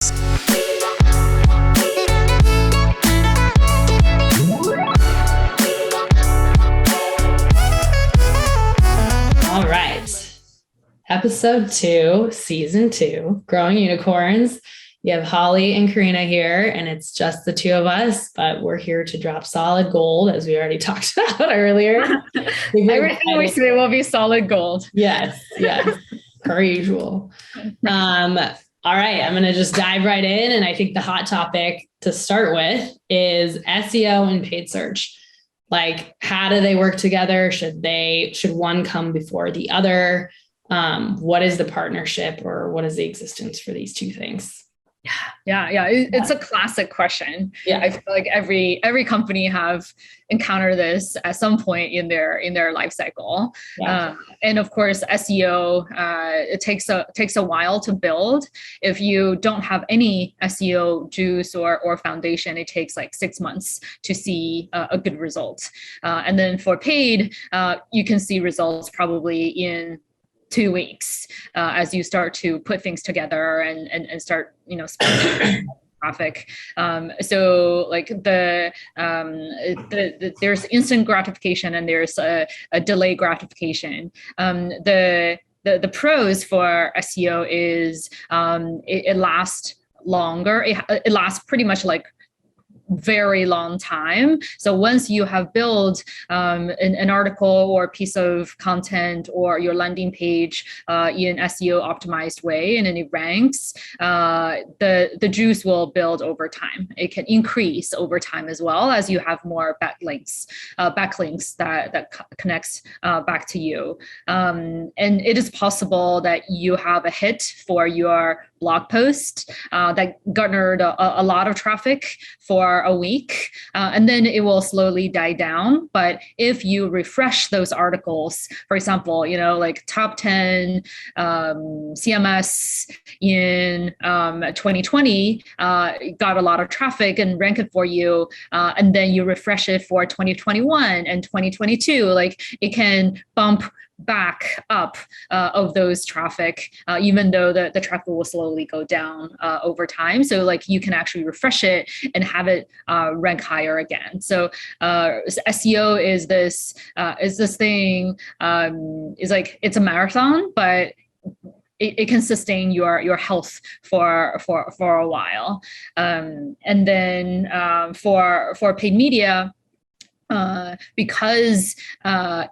All right. Episode 2, season 2, Growing Unicorns. You have Holly and Korina here, and it's just the two of us, but we're here to drop solid gold, as we already talked about earlier. Everything we say will be solid gold. Yes, per usual. All right, I'm going to just dive right in. And I think the hot topic to start with is SEO and paid search. Like, how do they work together? Should one come before the other? What is the partnership, or what is the existence for these two things? Yeah. It's a classic question. Yeah. I feel like every company have encountered this at some point in their life cycle. Yeah. And of course, SEO, it takes a while to build. If you don't have any SEO juice or foundation, it takes like 6 months to see a good result. And then for paid, you can see results probably in 2 weeks as you start to put things together and start, spending traffic. So like the there's instant gratification and there's a delay gratification. The pros for SEO is it lasts longer. It lasts pretty much like very long time. So once you have built an article or a piece of content or your landing page in SEO optimized way, and then it ranks, the juice will build over time. It can increase over time as well as you have more backlinks that connects back to you. And it is possible that you have a hit for your blog post that garnered a lot of traffic for a week, and then it will slowly die down. But if you refresh those articles, for example, like top 10 CMS in 2020 got a lot of traffic and ranked for you, and then you refresh it for 2021 and 2022, like it can bump back up of those traffic, even though the traffic will slowly go down over time. So like you can actually refresh it and have it rank higher again. So SEO is this thing, is like, it's a marathon, but it can sustain your health for a while. And then for paid media, because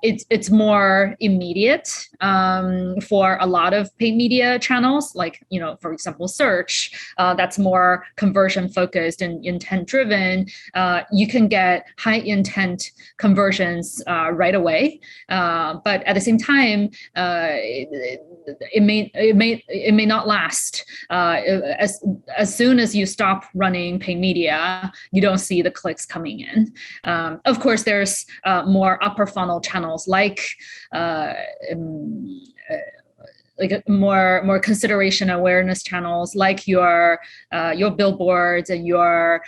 it's more immediate for a lot of paid media channels, like, for example, search, that's more conversion focused and intent driven. You can get high intent conversions right away, but at the same time, it may not last. As soon as you stop running paid media, you don't see the clicks coming in. Of course, there's more upper funnel channels like more consideration awareness channels, like your billboards and your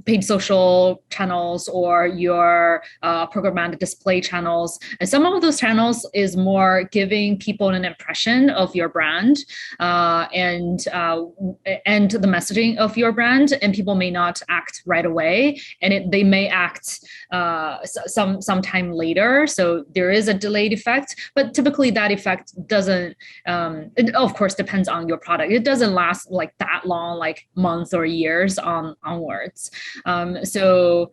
paid social channels or your programmatic display channels. And some of those channels is more giving people an impression of your brand and the messaging of your brand, and people may not act right away, and they may act sometime later. So there is a delayed effect, but typically that effect doesn't, it of course depends on your product. It doesn't last like that long, like months or years onwards. So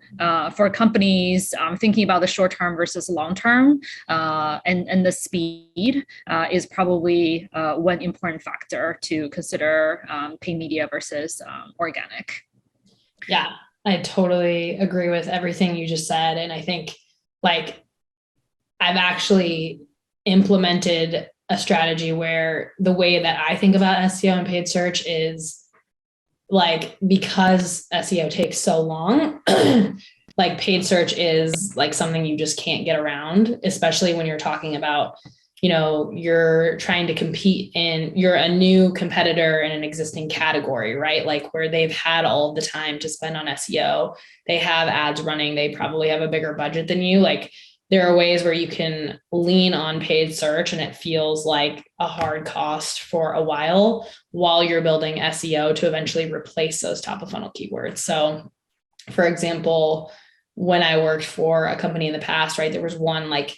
for companies thinking about the short term versus long term, and the speed is probably one important factor to consider paid media versus organic. Yeah, I totally agree with everything you just said. And I think like I've actually implemented a strategy where the way that I think about SEO and paid search is like, because SEO takes so long, like paid search is like something you just can't get around, especially when you're talking about, you're trying to compete you're a new competitor in an existing category, right? Like where they've had all the time to spend on SEO, they have ads running, they probably have a bigger budget than you. Like there are ways where you can lean on paid search and it feels like a hard cost for a while you're building SEO to eventually replace those top of funnel keywords. So for example, when I worked for a company in the past, right, there was one, like,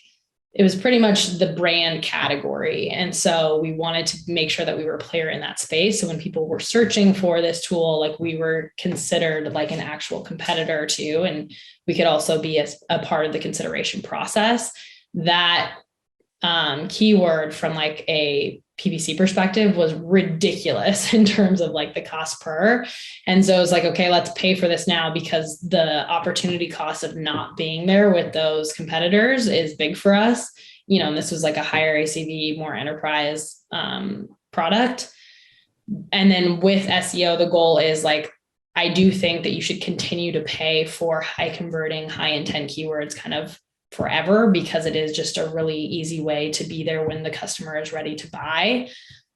it was pretty much the brand category. And so we wanted to make sure that we were a player in that space. So when people were searching for this tool, like, we were considered like an actual competitor too. And we could also be a part of the consideration process. That keyword from like a PPC perspective was ridiculous in terms of like the cost per. And so it's like, okay, let's pay for this now, because the opportunity cost of not being there with those competitors is big for us. And this was like a higher ACV, more enterprise product. And then with SEO, the goal is like, I do think that you should continue to pay for high converting, high intent keywords kind of forever, because it is just a really easy way to be there when the customer is ready to buy.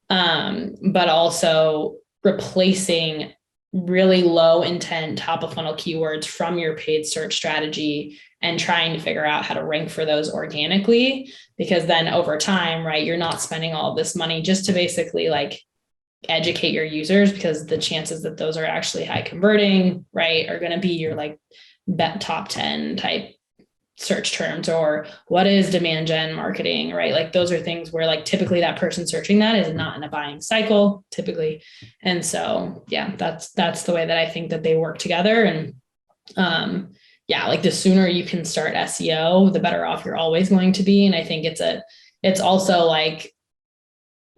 But also replacing really low intent top of funnel keywords from your paid search strategy and trying to figure out how to rank for those organically, because then over time, right, you're not spending all this money just to basically like educate your users, because the chances that those are actually high converting, right, are going to be your like top 10 type search terms, or what is demand gen marketing, right? Like those are things where like typically that person searching that is not in a buying cycle typically. And so, yeah, that's the way that I think that they work together. And like the sooner you can start SEO, the better off you're always going to be. And I think it's also like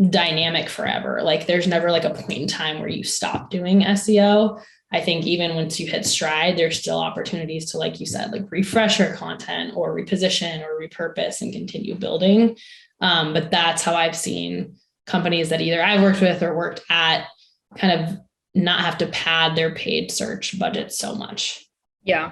dynamic forever. Like there's never like a point in time where you stop doing SEO. I think even once you hit stride, there's still opportunities to, like you said, like refresh your content or reposition or repurpose and continue building. But that's how I've seen companies that either I've worked with or worked at kind of not have to pad their paid search budget so much. Yeah.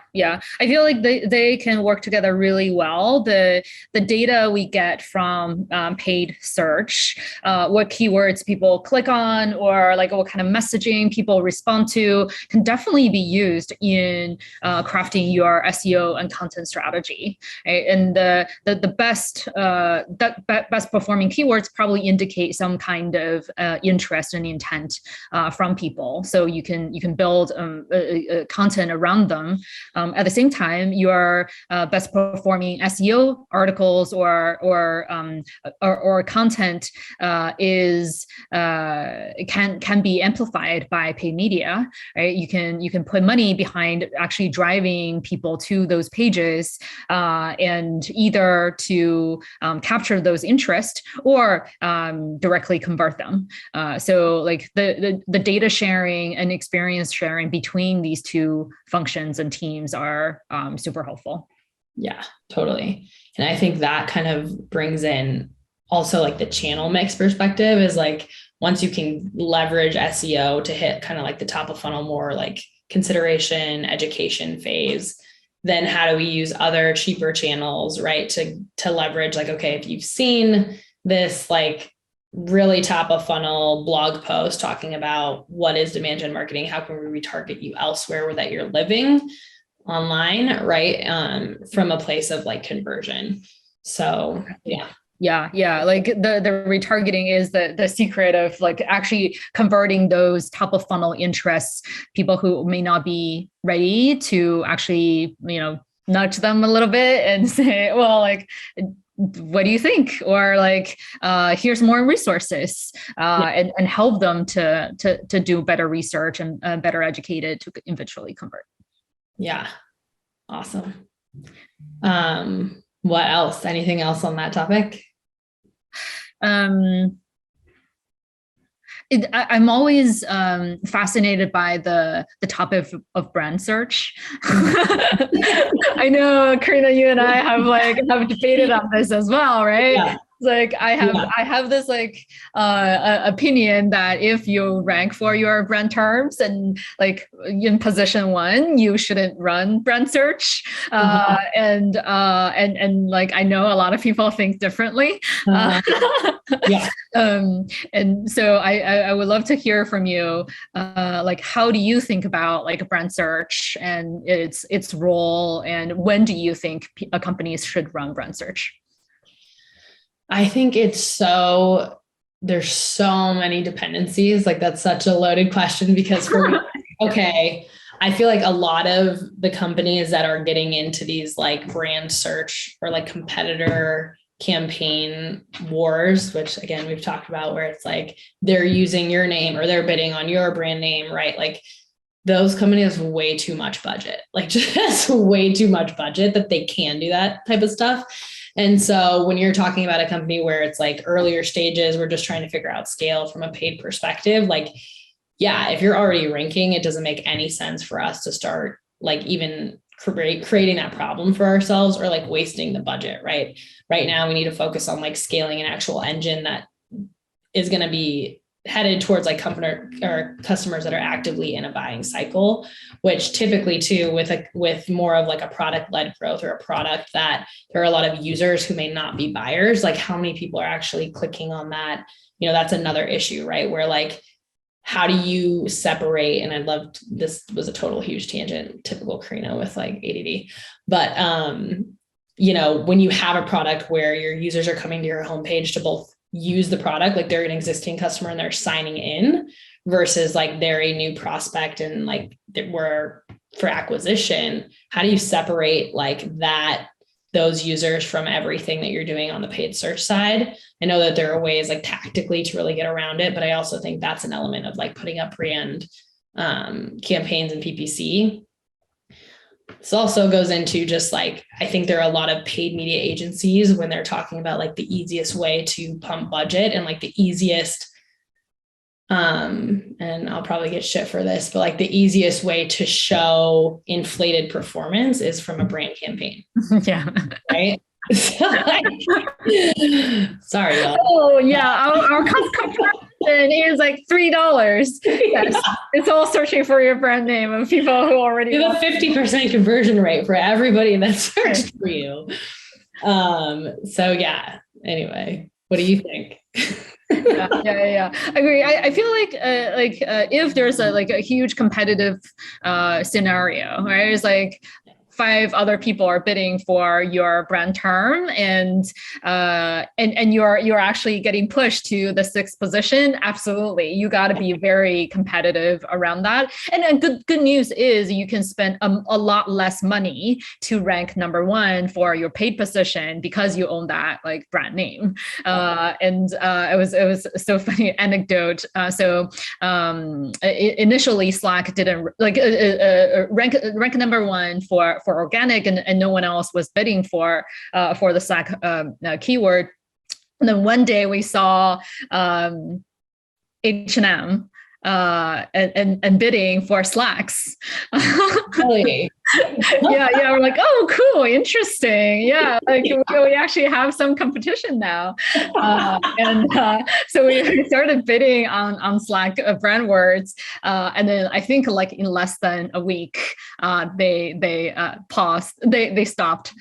I feel like they can work together really well. The data we get from paid search, what keywords people click on, or like what kind of messaging people respond to, can definitely be used in crafting your SEO and content strategy. Right? And the best performing keywords probably indicate some kind of interest and intent from people. So you can build content around them. At the same time, your best performing SEO articles or content can be amplified by paid media. Right? You can put money behind actually driving people to those pages, and either to capture those interests or directly convert them. So like the data sharing and experience sharing between these two functions and teams are super helpful. Yeah, totally. And I think that kind of brings in also like the channel mix perspective, is like, once you can leverage SEO to hit kind of like the top of funnel, more like consideration, education phase, then how do we use other cheaper channels, right? To leverage, like, okay, if you've seen this like really top of funnel blog post talking about what is demand gen marketing, how can we retarget you elsewhere that you're living online, right? From a place of like conversion. So yeah. Like the retargeting is the secret of like actually converting those top of funnel interests, people who may not be ready, to actually, nudge them a little bit and say, well, like, what do you think? Or like, here's more resources, and help them to do better research and better educated to eventually convert. Yeah. Awesome. What else? Anything else on that topic? I'm always fascinated by the topic of brand search. I know, Korina, you and I have debated on this as well, right? Like Yeah. I have this like opinion that if you rank for your brand terms and like in position one, you shouldn't run brand search. Uh-huh. And like I know a lot of people think differently. Uh-huh. Yeah. And so I would love to hear from you. Like how do you think about like brand search and its role, and when do you think companies should run brand search? I think there's so many dependencies. Like that's such a loaded question because for me, okay, I feel like a lot of the companies that are getting into these like brand search or like competitor campaign wars, which again, we've talked about where it's like they're using your name or they're bidding on your brand name, right? Like those companies have way too much budget, like just way too much budget that they can do that type of stuff. And so when you're talking about a company where it's like earlier stages, we're just trying to figure out scale from a paid perspective, like, yeah, if you're already ranking, it doesn't make any sense for us to start like even creating that problem for ourselves or like wasting the budget, right? Right now, we need to focus on like scaling an actual engine that is going to be headed towards like company or customers that are actively in a buying cycle, which typically too with more of like a product led growth or a product that there are a lot of users who may not be buyers, like how many people are actually clicking on that, that's another issue, right? Where like how do you separate, and I loved, this was a total huge tangent, typical Korina with like ADD, but when you have a product where your users are coming to your homepage to both use the product, like they're an existing customer and they're signing in, versus like they're a new prospect and like we're for acquisition, how do you separate like those users from everything that you're doing on the paid search side? I know that there are ways like tactically to really get around it, but I also think that's an element of like putting up brand campaigns and PPC. This also goes into just like, I think there are a lot of paid media agencies when they're talking about like the easiest way to pump budget and like the easiest, and I'll probably get shit for this, but like the easiest way to show inflated performance is from a brand campaign. Yeah. Right. Sorry, y'all. Oh yeah, our cost comparison is like $3. Yes, it's all searching for your brand name of people who already have a 50% conversion rate for everybody that searched for you. So yeah. Anyway, what do you think? Yeah. I agree. I feel like if there's a huge competitive scenario, right? It's like 5 other people are bidding for your brand term, and you're actually getting pushed to the 6th position. Absolutely, you got to be very competitive around that. And good news is you can spend a lot less money to rank number 1 for your paid position because you own that like brand name. It was so funny anecdote. Initially Slack didn't like rank number 1 for organic, and no one else was bidding for the Slack keyword. And then one day we saw H&M and bidding for Slacks. Really? Yeah, we're like, oh, cool, interesting. Yeah, like we actually have some competition now, so we started bidding on Slack brand words, and then I think like in less than a week, they paused, they stopped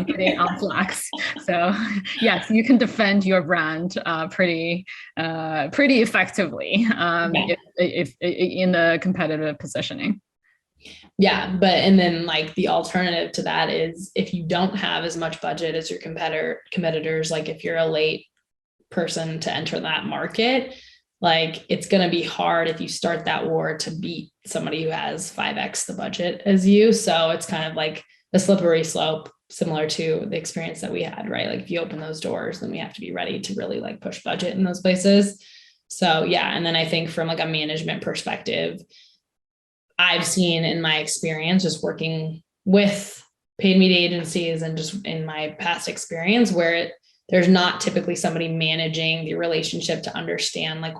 bidding on Slacks. So yes, you can defend your brand pretty effectively if in the competitive positioning. Yeah, and then like the alternative to that is if you don't have as much budget as your competitors, like if you're a late person to enter that market, like it's going to be hard if you start that war to beat somebody who has 5x the budget as you. So it's kind of like a slippery slope, similar to the experience that we had, right? Like if you open those doors, then we have to be ready to really like push budget in those places. So yeah, and then I think from like a management perspective, I've seen in my experience just working with paid media agencies and just in my past experience where there's not typically somebody managing the relationship to understand like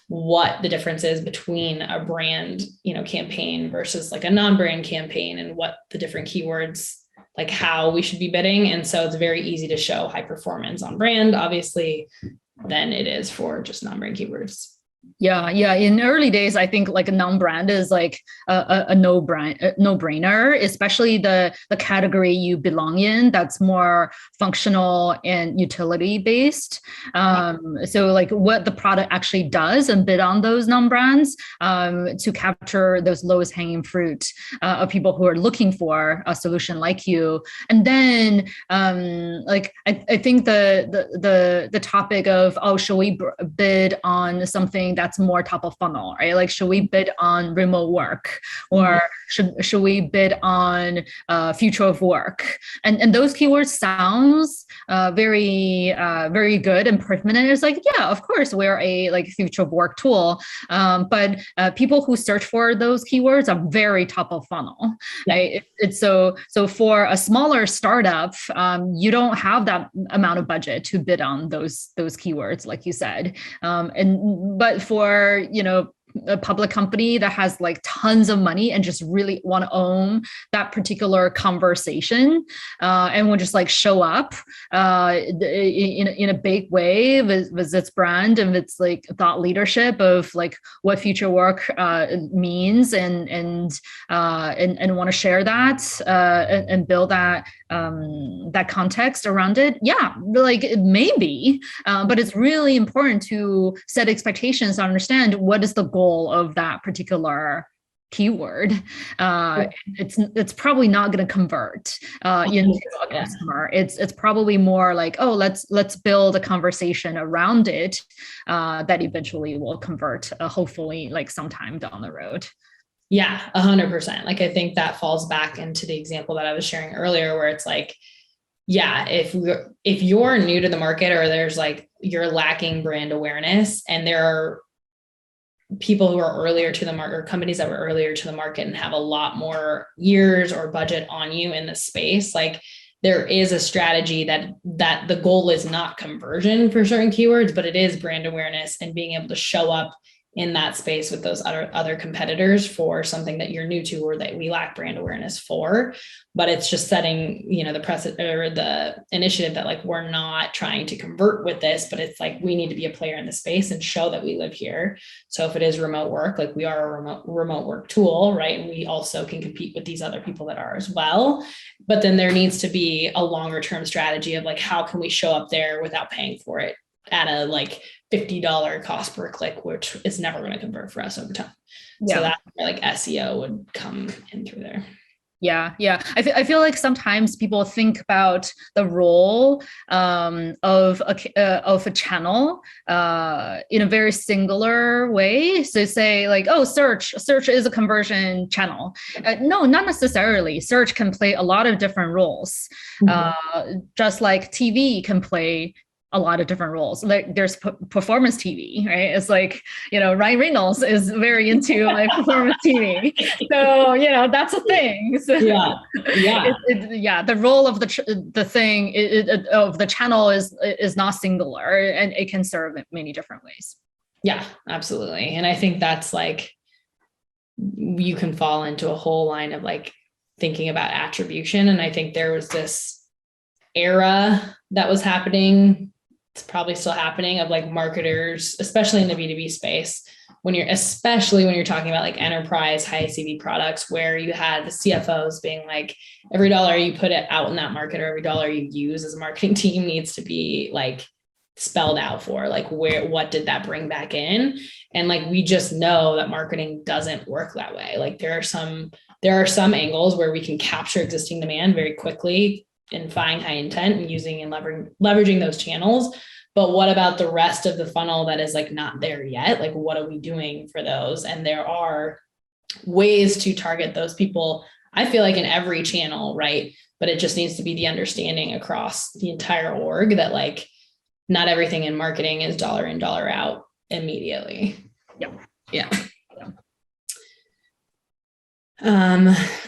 what the difference is between a brand, campaign versus like a non-brand campaign, and what the different keywords like how we should be bidding. And so it's very easy to show high performance on brand, obviously, than it is for just non-brand keywords. Yeah, yeah. In early days, I think like a non-brand is like a no-brainer, especially the category you belong in that's more functional and utility based. So like what the product actually does and bid on those non-brands to capture those lowest hanging fruit of people who are looking for a solution like you. And then like I think the topic of, oh, should we bid on something that's more top of funnel, right? Like, should we bid on remote work, or should we bid on future of work? And those keywords sounds very good and pertinent. It's like, yeah, of course, we're a like future of work tool, but people who search for those keywords are very top of funnel. Right? It's so for a smaller startup, you don't have that amount of budget to bid on those keywords, like you said, but for a public company that has like tons of money and just really want to own that particular conversation and will just like show up in a big way with its brand and its like thought leadership of like what future work means and want to share that and build that context around it. Yeah, like maybe, but it's really important to set expectations to understand what is the goal of that particular keyword. It's probably not going to convert into a customer. It's probably more like, oh, let's build a conversation around it that eventually will convert, hopefully like sometime down the road. Yeah, 100%. Like, I think that falls back into the example that I was sharing earlier, where it's like, yeah, if you're new to the market, or there's like, you're lacking brand awareness, and there are people who are earlier to the market, or companies that were earlier to the market and have a lot more years or budget on you in the space, like there is a strategy that the goal is not conversion for certain keywords, but it is brand awareness and being able to show up in that space with those other competitors for something that you're new to or that we lack brand awareness for. But it's just setting, the precedent or the initiative that like, we're not trying to convert with this, but it's like, we need to be a player in the space and show that we live here. So if it is remote work, like we are a remote work tool, right? And we also can compete with these other people that are as well. But then there needs to be a longer term strategy of like, how can we show up there without paying for it at a like $50 cost per click, which is never going to convert for us over time. Yeah. So that's where like SEO would come in through there. Yeah. I feel like sometimes people think about the role of a channel in a very singular way. So say like, oh, search is a conversion channel. No, not necessarily. Search can play a lot of different roles, just like TV can play a lot of different roles. Like there's performance TV, right? It's like, Ryan Reynolds is very into like performance TV. So, that's a thing. So yeah. The role of the thing of the channel is not singular, and it can serve in many different ways. Yeah, absolutely. And I think that's like, you can fall into a whole line of like thinking about attribution. And I think there was this era that was happening, it's probably still happening, of like marketers, especially in the B2B space, especially when you're talking about like enterprise high CV products, where you had the CFOs being like, every dollar you put it out in that market, or every dollar you use as a marketing team needs to be like spelled out for like, what did that bring back in? And like, we just know that marketing doesn't work that way. Like there are some angles where we can capture existing demand very quickly and find high intent and using and leveraging those channels. But what about the rest of the funnel that is like not there yet? Like, what are we doing for those? And there are ways to target those people, I feel like, in every channel, right? But it just needs to be the understanding across the entire org that like, not everything in marketing is dollar in, dollar out immediately. Yep. Yeah.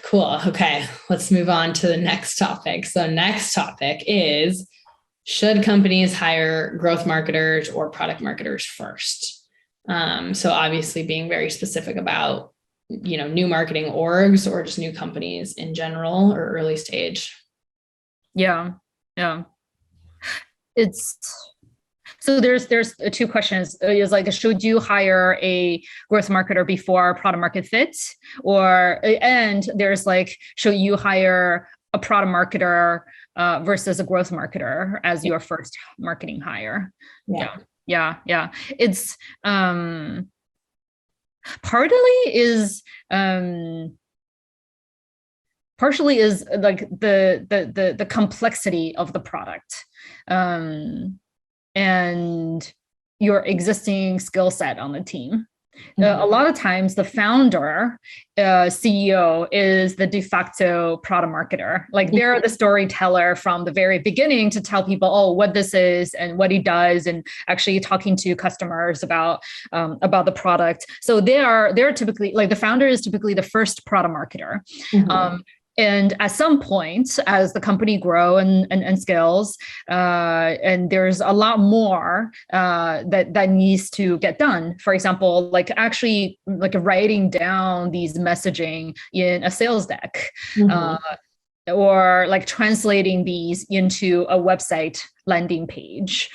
Cool. Okay. Let's move on to the next topic. So next topic is, should companies hire growth marketers or product marketers first? So obviously being very specific about, new marketing orgs or just new companies in general or early stage. Yeah. Yeah. It's so there's two questions. Is like, should you hire a growth marketer before product market fit? Or, and there's like, should you hire a product marketer versus a growth marketer as your first marketing hire? Yeah. Yeah. It's partly is partially is like the complexity of the product. And your existing skill set on the team. A lot of times the founder, CEO is the de facto product marketer. Like they're the storyteller from the very beginning to tell people, oh, what this is and what he does, and actually talking to customers about the product. So they're typically, like, the founder is typically the first product marketer. And at some point, as the company grow and scales, and there's a lot more that needs to get done. For example, like actually like writing down these messaging in a sales deck, or like translating these into a website landing page,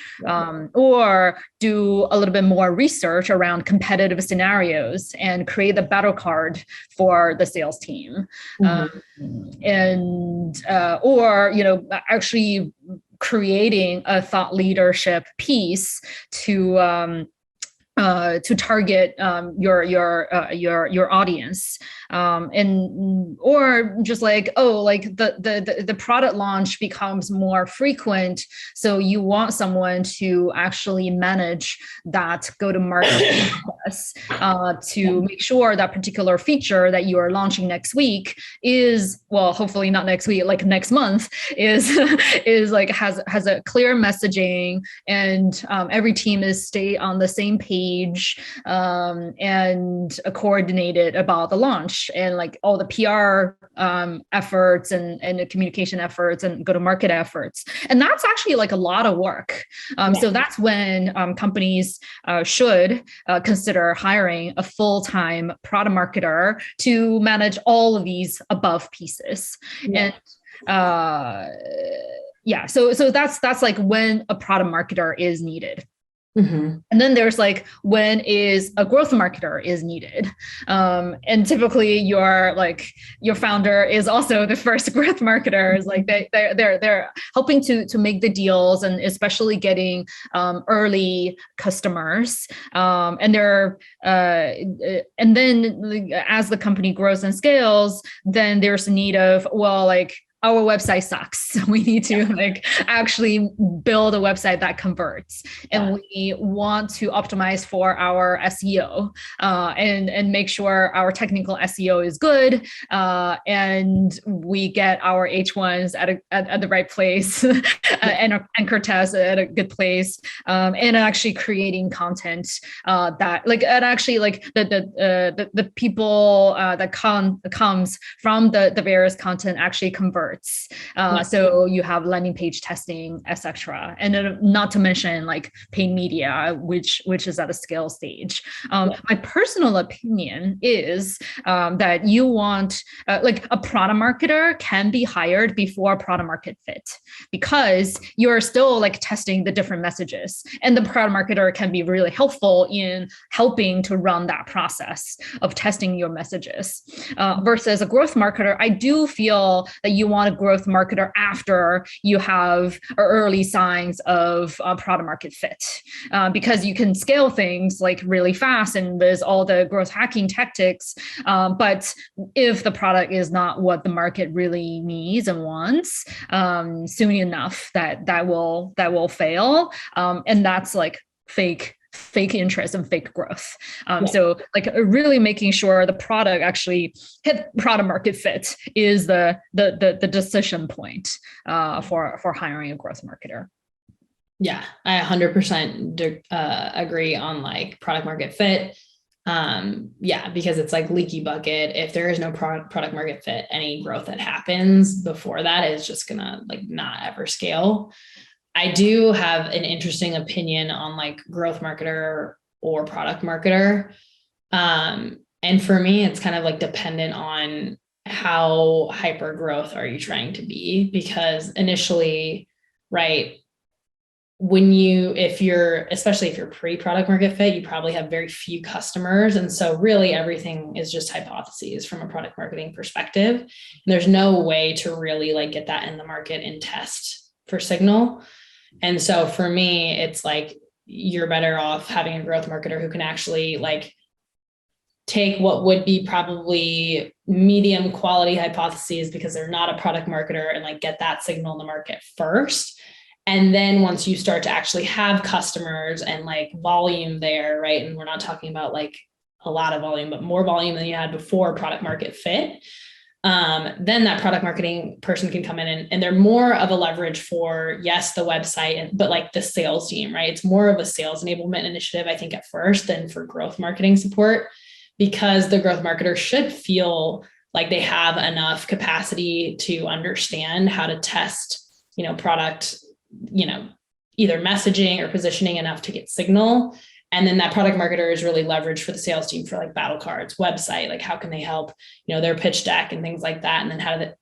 or do a little bit more research around competitive scenarios and create the battle card for the sales team. Or, actually creating a thought leadership piece to target your audience, and or just like, oh, like the product launch becomes more frequent, so you want someone to actually manage that go-to-market process, to make sure that particular feature that you are launching next week is, well, hopefully not next week, like next month, is like has a clear messaging, and every team is stay on the same page, and coordinated about the launch, and like all the PR efforts and the communication efforts and go-to-market efforts. And that's actually like a lot of work. So that's when companies should consider hiring a full-time product marketer to manage all of these above pieces. And so that's like when a product marketer is needed. And then there's like when is a growth marketer is needed, and typically your founder is also the first growth marketer. Is like they're helping to make the deals, and especially getting early customers, and they're and then as the company grows and scales, then there's a need of, well, like, our website sucks, so we need to like actually build a website that converts, and we want to optimize for our SEO, and make sure our technical SEO is good, and we get our H1s at the right place, and anchor tests at a good place, and actually creating content that like, and actually like the people that comes from the various content actually convert. So you have landing page testing, etc., and then not to mention like paid media, which is at a scale stage. My personal opinion is that you want like a product marketer can be hired before product market fit, because you're still like testing the different messages, and the product marketer can be really helpful in helping to run that process of testing your messages, versus a growth marketer. I do feel that you want a growth marketer after you have early signs of product market fit, because you can scale things like really fast and there's all the growth hacking tactics, but if the product is not what the market really needs and wants, soon enough that will fail, and that's like fake interest and fake growth. So like really making sure the product actually hit product market fit is the decision point for hiring a growth marketer. Yeah, I 100% agree on like product market fit. Because it's like leaky bucket. If there is no product market fit, any growth that happens before that is just gonna like not ever scale. I do have an interesting opinion on like growth marketer or product marketer. And for me, it's kind of like dependent on how hyper growth are you trying to be? Because initially, right, especially if you're pre-product market fit, you probably have very few customers. And so really everything is just hypotheses from a product marketing perspective. And there's no way to really like get that in the market and test for signal. And so for me, it's like, you're better off having a growth marketer who can actually like take what would be probably medium quality hypotheses because they're not a product marketer and like get that signal in the market first. And then once you start to actually have customers and like volume there, right? And we're not talking about like a lot of volume, but more volume than you had before product market fit. Then that product marketing person can come in and they're more of a leverage for, yes, the website, but like the sales team, right? It's more of a sales enablement initiative, I think, at first than for growth marketing support, because the growth marketer should feel like they have enough capacity to understand how to test, product, either messaging or positioning enough to get signal. And then that product marketer is really leveraged for the sales team for like battle cards, website, like how can they help, their pitch deck and things like that.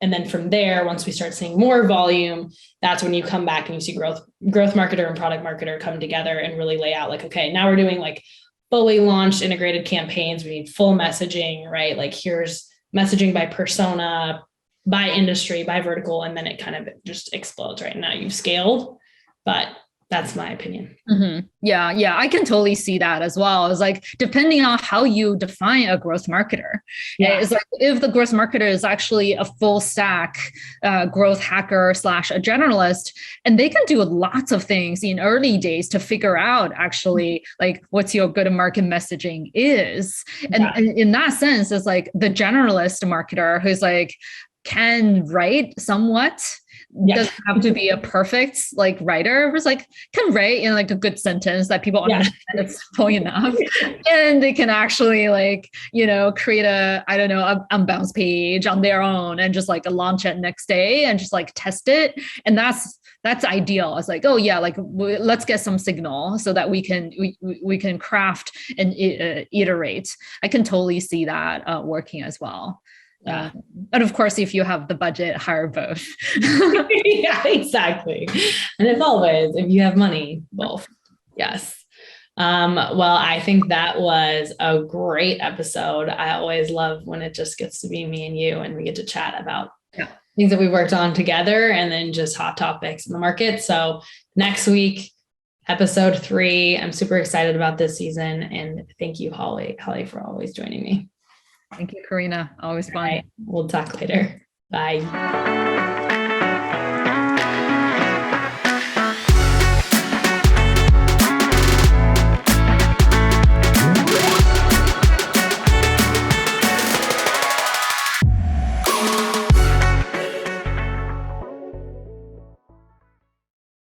And then from there, once we start seeing more volume, that's when you come back and you see growth marketer and product marketer come together and really lay out like, okay, now we're doing like fully launched integrated campaigns. We need full messaging, right? Like here's messaging by persona, by industry, by vertical, and then it kind of just explodes. Right now you've scaled, but that's my opinion. Mm-hmm. Yeah, I can totally see that as well. It's like depending on how you define a growth marketer. Yeah. It's like if the growth marketer is actually a full stack growth hacker / a generalist, and they can do lots of things in early days to figure out actually like what's your go-to-market messaging is. And in that sense, it's like the generalist marketer who's like can write somewhat. Doesn't have to be a perfect like writer, but like can write in like a good sentence that people understand it's full enough. And they can actually like, create a unbounce page on their own and just like launch it next day and just like test it. And that's ideal. It's like, oh yeah, like let's get some signal so that we can craft and iterate. I can totally see that working as well. Yeah. And of course, if you have the budget, hire both. Yeah, exactly. And as always, if you have money, both. Yes. Well, I think that was a great episode. I always love when it just gets to be me and you and we get to chat about things that we worked on together and then just hot topics in the market. So next week, episode 3, I'm super excited about this season. And thank you, Holly, for always joining me. Thank you, Korina. Always fun. Right. We'll talk later. Bye.